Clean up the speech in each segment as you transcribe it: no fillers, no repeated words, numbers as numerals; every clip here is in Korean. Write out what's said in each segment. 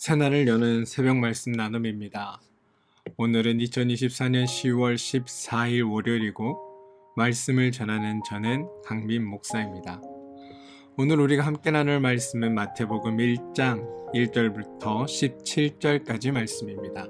새날을 여는 새벽 말씀 나눔입니다. 오늘은 2024년 10월 14일 월요일이고 말씀을 전하는 저는 강민 목사입니다. 오늘 우리가 함께 나눌 말씀은 마태복음 1장 1절부터 17절까지 말씀입니다.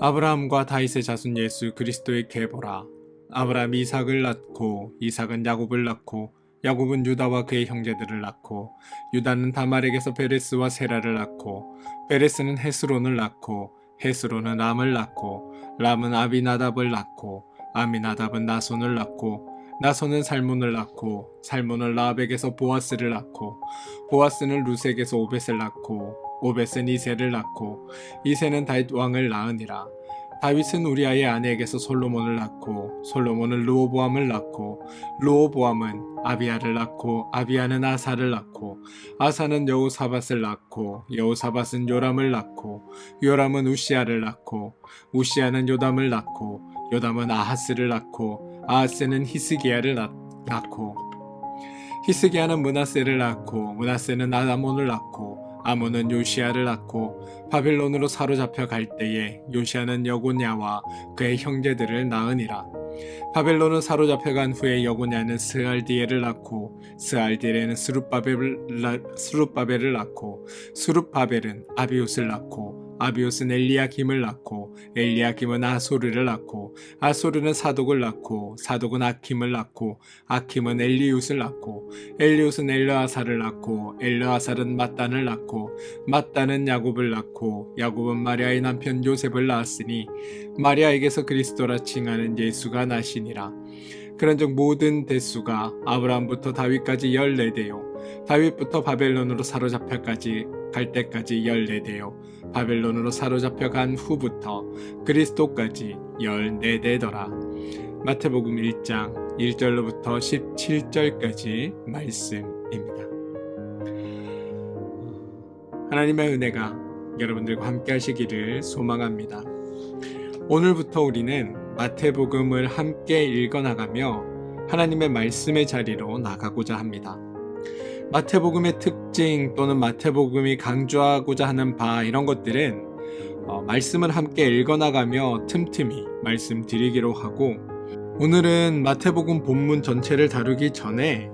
아브라함과 다윗의 자손 예수 그리스도의 계보라. 아브라함이 이삭을 낳고 이삭은 야곱을 낳고 야곱은 유다와 그의 형제들을 낳고 유다는 다말에게서 베레스와 세라를 낳고 베레스는 헤스론을 낳고 헤스론은 람을 낳고 람은 아비나답을 낳고 아미나답은 나손을 낳고 나손은 살몬을 낳고 살몬은 라합에게서 보아스를 낳고 보아스는 루색에서 오벳을 낳고 오벳은 이새를 낳고 이새는 다윗 왕을 낳으니라. 다윗은 우리아의 아내에게서 솔로몬을 낳고 솔로몬은 르호보암을 낳고 르호보암은 아비야를 낳고 아비야는 아사를 낳고 아사는 여호사밧을 낳고 여호사밧은 요람을 낳고 요람은 우시야를 낳고 우시야는 요담을 낳고 요담은 아하스를 낳고 아하스는 히스기야를 낳고 히스기야는 므낫세를 낳고 므낫세는 아몬을 낳고 아몬은 요시야를 낳고 바벨론으로 사로잡혀 갈 때에 요시야는 여고냐와 그의 형제들을 낳으니라. 바벨론은 사로잡혀 간 후에 여고냐는 스알디엘을 낳고 스알디엘은 스룹바벨을 낳고 스룹바벨은 아비옷을 낳고 아비옷은 엘리야김을 낳고 엘리야김은 아소르를 낳고 아소르는 사독을 낳고 사독은 아킴을 낳고 아킴은 엘리웃을 낳고 엘리웃은 엘르아사를 낳고 엘르아살은 mat단을 낳고 mat단은 야곱을 낳고 야곱은 마리아의 남편 요셉을 낳았으니 마리아에게서 그리스도라 칭하는 예수가 나시니라. 그런즉 모든 대수가 아브라함부터 다윗까지 14대요 다윗부터 바벨론으로 사로잡혀 갈 때까지 14대요 바벨론으로 사로잡혀 간 후부터 그리스도까지 14대더라. 마태복음 1장 1절로부터 17절까지 말씀입니다. 하나님의 은혜가 여러분들과 함께 하시기를 소망합니다. 오늘부터 우리는 마태복음을 함께 읽어나가며 하나님의 말씀의 자리로 나가고자 합니다. 마태복음의 특징 또는 마태복음이 강조하고자 하는 바 이런 것들은 말씀을 함께 읽어나가며 틈틈이 말씀드리기로 하고 오늘은 마태복음 본문 전체를 다루기 전에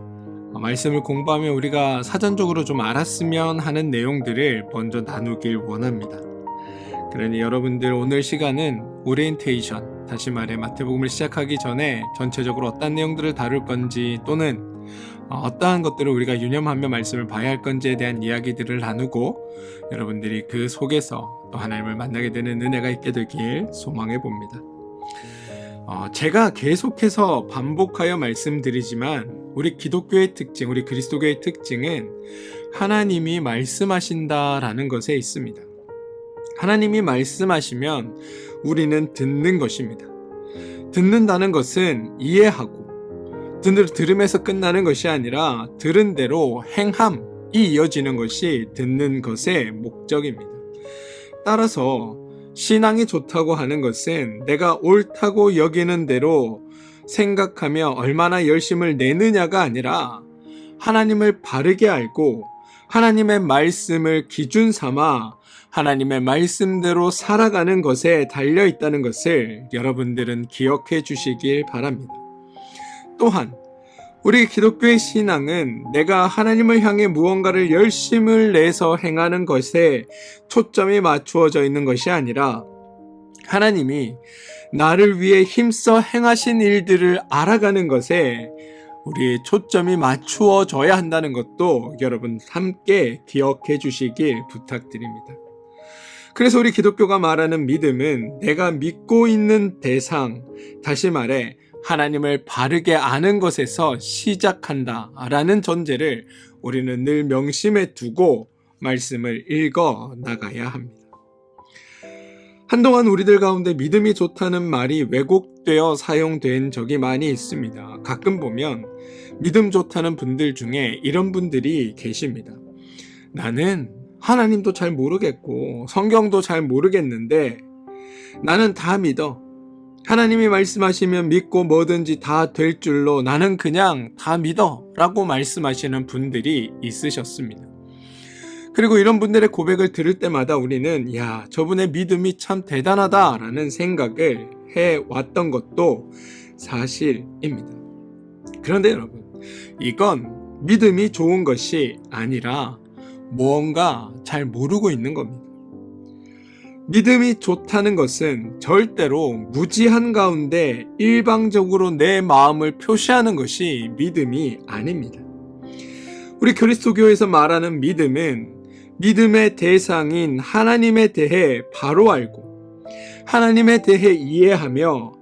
말씀을 공부하며 우리가 사전적으로 좀 알았으면 하는 내용들을 먼저 나누길 원합니다. 그러니 여러분들 오늘 시간은 오리엔테이션, 다시 말해 마태복음을 시작하기 전에 전체적으로 어떤 내용들을 다룰 건지 또는 어떠한 것들을 우리가 유념하며 말씀을 봐야 할 건지에 대한 이야기들을 나누고 여러분들이 그 속에서 또 하나님을 만나게 되는 은혜가 있게 되길 소망해 봅니다. 제가 계속해서 반복하여 말씀드리지만 우리 기독교의 특징, 우리 그리스도교의 특징은 하나님이 말씀하신다라는 것에 있습니다. 하나님이 말씀하시면 우리는 듣는 것입니다. 듣는다는 것은 이해하고 들음에서 끝나는 것이 아니라 들은 대로 행함이 이어지는 것이 듣는 것의 목적입니다. 따라서 신앙이 좋다고 하는 것은 내가 옳다고 여기는 대로 생각하며 얼마나 열심을 내느냐가 아니라 하나님을 바르게 알고 하나님의 말씀을 기준 삼아 하나님의 말씀대로 살아가는 것에 달려 있다는 것을 여러분들은 기억해 주시길 바랍니다. 또한 우리 기독교의 신앙은 내가 하나님을 향해 무언가를 열심을 내서 행하는 것에 초점이 맞추어져 있는 것이 아니라 하나님이 나를 위해 힘써 행하신 일들을 알아가는 것에 우리의 초점이 맞추어져야 한다는 것도 여러분 함께 기억해 주시길 부탁드립니다. 그래서 우리 기독교가 말하는 믿음은 내가 믿고 있는 대상, 다시 말해 하나님을 바르게 아는 것에서 시작한다라는 전제를 우리는 늘 명심해 두고 말씀을 읽어 나가야 합니다. 한동안 우리들 가운데 믿음이 좋다는 말이 왜곡되어 사용된 적이 많이 있습니다. 가끔 보면 믿음 좋다는 분들 중에 이런 분들이 계십니다. 나는 하나님도 잘 모르겠고 성경도 잘 모르겠는데 나는 다 믿어. 하나님이 말씀하시면 믿고 뭐든지 다 될 줄로 나는 그냥 다 믿어 라고 말씀하시는 분들이 있으셨습니다. 그리고 이런 분들의 고백을 들을 때마다 우리는 야, 저분의 믿음이 참 대단하다라는 생각을 해왔던 것도 사실입니다. 그런데 여러분, 이건 믿음이 좋은 것이 아니라 무언가 잘 모르고 있는 겁니다. 믿음이 좋다는 것은 절대로 무지한 가운데 일방적으로 내 마음을 표시하는 것이 믿음이 아닙니다. 우리 그리스도교에서 말하는 믿음은 믿음의 대상인 하나님에 대해 바로 알고 하나님에 대해 이해하며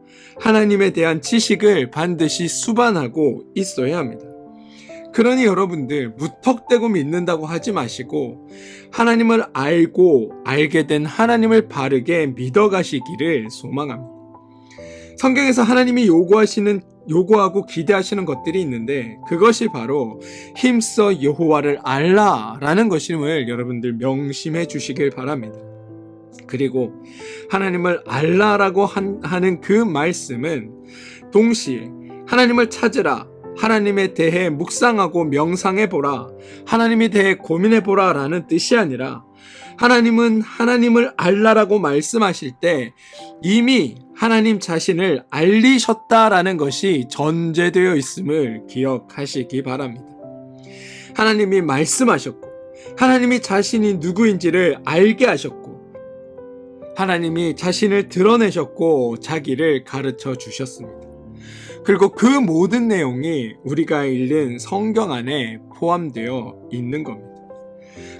하나님에 대한 지식을 반드시 수반하고 있어야 합니다. 그러니 여러분들 무턱대고 믿는다고 하지 마시고 하나님을 알고 알게 된 하나님을 바르게 믿어가시기를 소망합니다. 성경에서 하나님이 요구하고 기대하시는 것들이 있는데 그것이 바로 힘써 여호와를 알라라는 것임을 여러분들 명심해 주시길 바랍니다. 그리고 하나님을 알라라고 하는 그 말씀은 동시에 하나님을 찾으라, 하나님에 대해 묵상하고 명상해보라, 하나님에 대해 고민해보라 라는 뜻이 아니라 하나님은 하나님을 알라라고 말씀하실 때 이미 하나님 자신을 알리셨다라는 것이 전제되어 있음을 기억하시기 바랍니다. 하나님이 말씀하셨고 하나님이 자신이 누구인지를 알게 하셨고 하나님이 자신을 드러내셨고 자기를 가르쳐 주셨습니다. 그리고 그 모든 내용이 우리가 읽는 성경 안에 포함되어 있는 겁니다.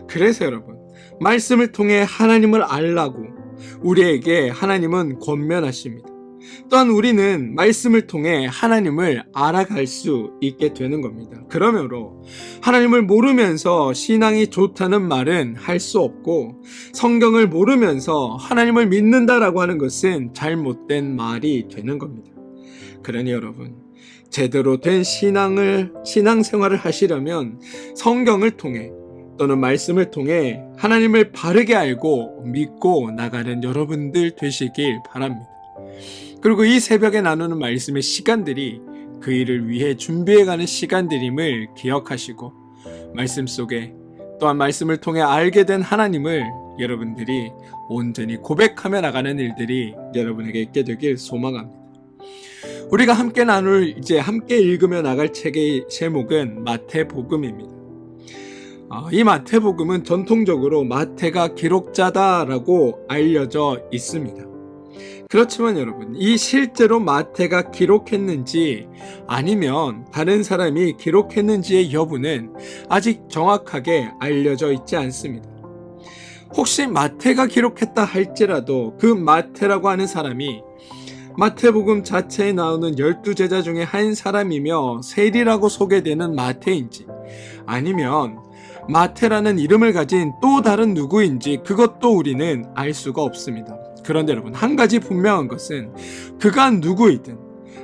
그래서 여러분, 말씀을 통해 하나님을 알라고 우리에게 하나님은 권면하십니다. 또한 우리는 말씀을 통해 하나님을 알아갈 수 있게 되는 겁니다. 그러므로 하나님을 모르면서 신앙이 좋다는 말은 할 수 없고 성경을 모르면서 하나님을 믿는다라고 하는 것은 잘못된 말이 되는 겁니다. 그러니 여러분, 제대로 된 신앙생활을 하시려면 성경을 통해 또는 말씀을 통해 하나님을 바르게 알고 믿고 나가는 여러분들 되시길 바랍니다. 그리고 이 새벽에 나누는 말씀의 시간들이 그 일을 위해 준비해가는 시간들임을 기억하시고 말씀 속에 또한 말씀을 통해 알게 된 하나님을 여러분들이 온전히 고백하며 나가는 일들이 여러분에게 있게 되길 소망합니다. 우리가 함께 함께 읽으며 나갈 책의 제목은 마태복음입니다. 이 마태복음은 전통적으로 마태가 기록자다라고 알려져 있습니다. 그렇지만 여러분, 이 실제로 마태가 기록했는지 아니면 다른 사람이 기록했는지의 여부는 아직 정확하게 알려져 있지 않습니다. 혹시 마태가 기록했다 할지라도 그 마태라고 하는 사람이 마태복음 자체에 나오는 12제자 중에 한 사람이며 세리라고 소개되는 마태인지 아니면 마태라는 이름을 가진 또 다른 누구인지 그것도 우리는 알 수가 없습니다. 그런데 여러분, 한 가지 분명한 것은 그가 누구이든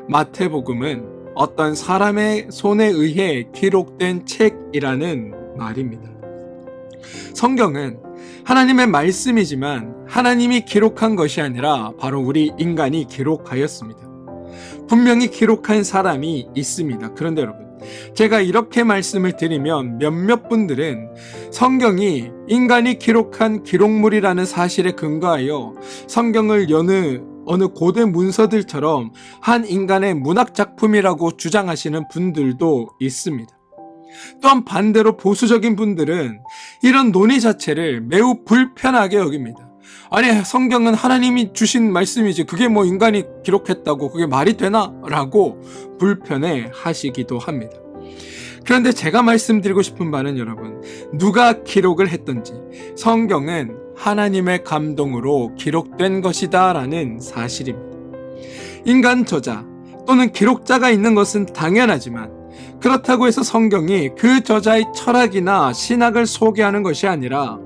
마태복음은 어떤 사람의 손에 의해 기록된 책이라는 말입니다. 성경은 하나님의 말씀이지만 하나님이 기록한 것이 아니라 바로 우리 인간이 기록하였습니다. 분명히 기록한 사람이 있습니다. 그런데 여러분, 제가 이렇게 말씀을 드리면 몇몇 분들은 성경이 인간이 기록한 기록물이라는 사실에 근거하여 성경을 어느 고대 문서들처럼 한 인간의 문학작품이라고 주장하시는 분들도 있습니다. 또한 반대로 보수적인 분들은 이런 논의 자체를 매우 불편하게 여깁니다. 아니, 성경은 하나님이 주신 말씀이지 그게 뭐 인간이 기록했다고 그게 말이 되나? 라고 불편해 하시기도 합니다. 그런데 제가 말씀드리고 싶은 바는 여러분, 누가 기록을 했든지 성경은 하나님의 감동으로 기록된 것이다 라는 사실입니다. 인간 저자 또는 기록자가 있는 것은 당연하지만 그렇다고 해서 성경이 그 저자의 철학이나 신학을 소개하는 것이 아니라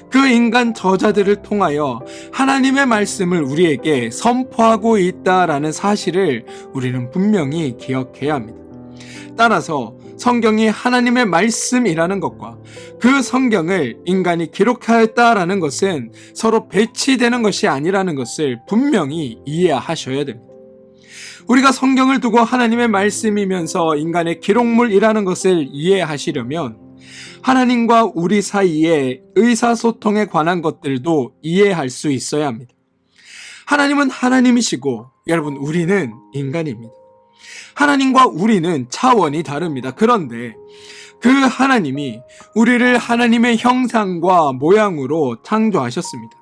그 인간 저자들을 통하여 하나님의 말씀을 우리에게 선포하고 있다라는 사실을 우리는 분명히 기억해야 합니다. 따라서 성경이 하나님의 말씀이라는 것과 그 성경을 인간이 기록하였다라는 것은 서로 배치되는 것이 아니라는 것을 분명히 이해하셔야 됩니다. 우리가 성경을 두고 하나님의 말씀이면서 인간의 기록물이라는 것을 이해하시려면 하나님과 우리 사이의 의사소통에 관한 것들도 이해할 수 있어야 합니다. 하나님은 하나님이시고 여러분 우리는 인간입니다. 하나님과 우리는 차원이 다릅니다. 그런데 그 하나님이 우리를 하나님의 형상과 모양으로 창조하셨습니다.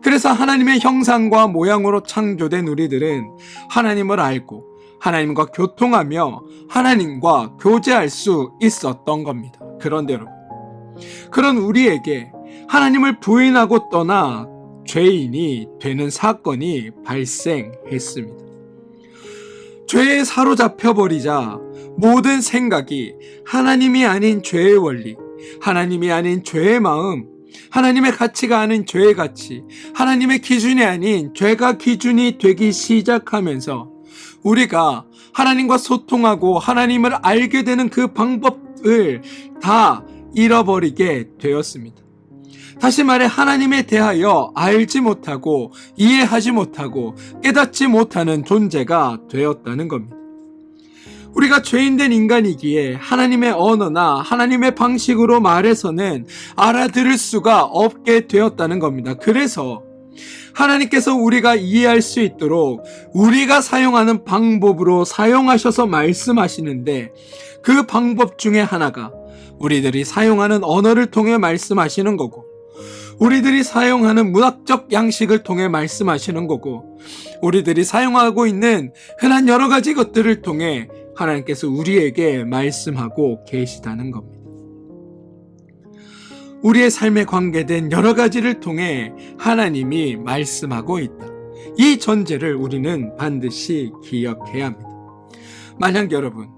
그래서 하나님의 형상과 모양으로 창조된 우리들은 하나님을 알고 하나님과 교통하며 하나님과 교제할 수 있었던 겁니다. 그런데 여러분, 그런 우리에게 하나님을 부인하고 떠나 죄인이 되는 사건이 발생했습니다. 죄에 사로잡혀 버리자 모든 생각이 하나님이 아닌 죄의 원리, 하나님이 아닌 죄의 마음, 하나님의 가치가 아닌 죄의 가치, 하나님의 기준이 아닌 죄가 기준이 되기 시작하면서 우리가 하나님과 소통하고 하나님을 알게 되는 그 방법을 다 잃어버리게 되었습니다. 다시 말해 하나님에 대하여 알지 못하고 이해하지 못하고 깨닫지 못하는 존재가 되었다는 겁니다. 우리가 죄인된 인간이기에 하나님의 언어나 하나님의 방식으로 말해서는 알아들을 수가 없게 되었다는 겁니다. 그래서 하나님께서 우리가 이해할 수 있도록 우리가 사용하는 방법으로 사용하셔서 말씀하시는데 그 방법 중에 하나가 우리들이 사용하는 언어를 통해 말씀하시는 거고 우리들이 사용하는 문학적 양식을 통해 말씀하시는 거고 우리들이 사용하고 있는 흔한 여러 가지 것들을 통해 하나님께서 우리에게 말씀하고 계시다는 겁니다. 우리의 삶에 관계된 여러 가지를 통해 하나님이 말씀하고 있다. 이 전제를 우리는 반드시 기억해야 합니다. 만약 여러분,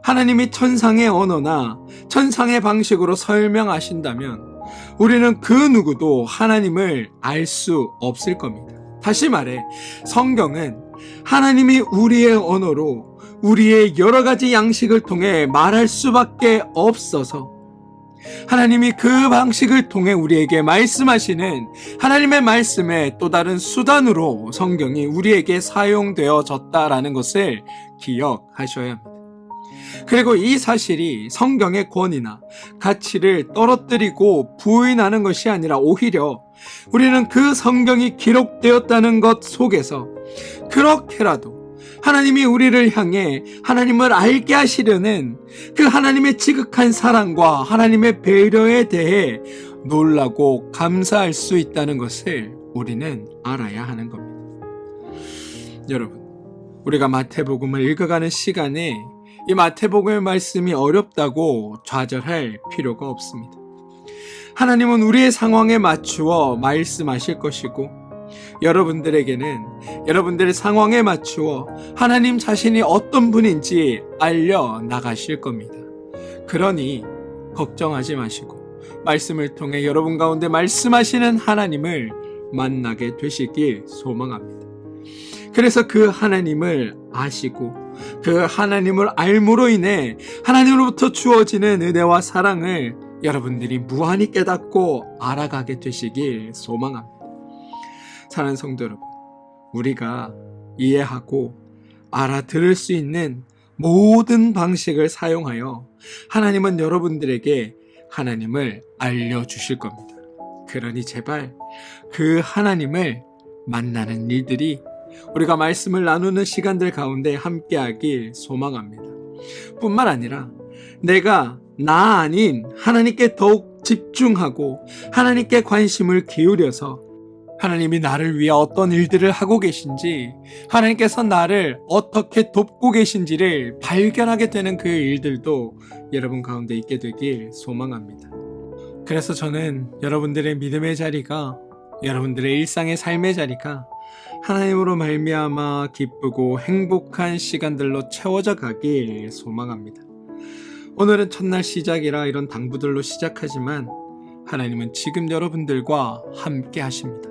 하나님이 천상의 언어나 천상의 방식으로 설명하신다면 우리는 그 누구도 하나님을 알 수 없을 겁니다. 다시 말해 성경은 하나님이 우리의 언어로 우리의 여러 가지 양식을 통해 말할 수밖에 없어서 하나님이 그 방식을 통해 우리에게 말씀하시는 하나님의 말씀의 또 다른 수단으로 성경이 우리에게 사용되어졌다라는 것을 기억하셔야 합니다. 그리고 이 사실이 성경의 권위나 가치를 떨어뜨리고 부인하는 것이 아니라 오히려 우리는 그 성경이 기록되었다는 것 속에서 그렇게라도 하나님이 우리를 향해 하나님을 알게 하시려는 그 하나님의 지극한 사랑과 하나님의 배려에 대해 놀라고 감사할 수 있다는 것을 우리는 알아야 하는 겁니다. 여러분, 우리가 마태복음을 읽어가는 시간에 이 마태복음의 말씀이 어렵다고 좌절할 필요가 없습니다. 하나님은 우리의 상황에 맞추어 말씀하실 것이고 여러분들에게는 여러분들의 상황에 맞추어 하나님 자신이 어떤 분인지 알려 나가실 겁니다. 그러니 걱정하지 마시고 말씀을 통해 여러분 가운데 말씀하시는 하나님을 만나게 되시길 소망합니다. 그래서 그 하나님을 아시고 그 하나님을 알므로 인해 하나님으로부터 주어지는 은혜와 사랑을 여러분들이 무한히 깨닫고 알아가게 되시길 소망합니다. 사랑하는 성도 여러분, 우리가 이해하고 알아들을 수 있는 모든 방식을 사용하여 하나님은 여러분들에게 하나님을 알려주실 겁니다. 그러니 제발 그 하나님을 만나는 일들이 우리가 말씀을 나누는 시간들 가운데 함께하길 소망합니다. 뿐만 아니라 내가 나 아닌 하나님께 더욱 집중하고 하나님께 관심을 기울여서 하나님이 나를 위해 어떤 일들을 하고 계신지 하나님께서 나를 어떻게 돕고 계신지를 발견하게 되는 그 일들도 여러분 가운데 있게 되길 소망합니다. 그래서 저는 여러분들의 믿음의 자리가 여러분들의 일상의 삶의 자리가 하나님으로 말미암아 기쁘고 행복한 시간들로 채워져 가길 소망합니다. 오늘은 첫날 시작이라 이런 당부들로 시작하지만 하나님은 지금 여러분들과 함께 하십니다.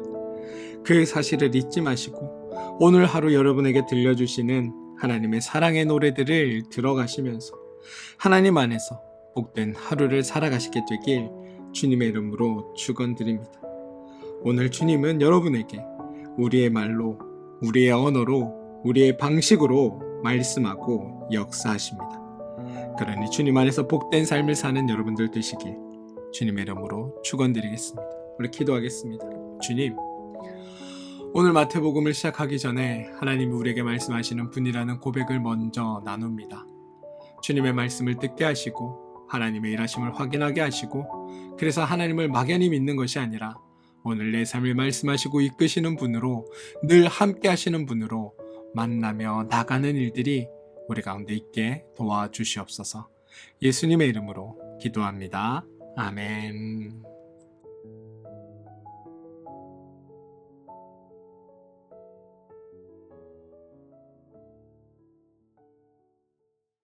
그 사실을 잊지 마시고 오늘 하루 여러분에게 들려주시는 하나님의 사랑의 노래들을 들어가시면서 하나님 안에서 복된 하루를 살아가시게 되길 주님의 이름으로 축원드립니다. 오늘 주님은 여러분에게 우리의 말로, 우리의 언어로, 우리의 방식으로 말씀하고 역사하십니다. 그러니 주님 안에서 복된 삶을 사는 여러분들 되시길 주님의 이름으로 축원드리겠습니다. 우리 기도하겠습니다. 주님, 오늘 마태복음을 시작하기 전에 하나님이 우리에게 말씀하시는 분이라는 고백을 먼저 나눕니다. 주님의 말씀을 듣게 하시고 하나님의 일하심을 확인하게 하시고, 그래서 하나님을 막연히 믿는 것이 아니라 오늘 내 삶을 말씀하시고 이끄시는 분으로, 늘 함께 하시는 분으로 만나며 나가는 일들이 우리 가운데 있게 도와주시옵소서. 예수님의 이름으로 기도합니다. 아멘.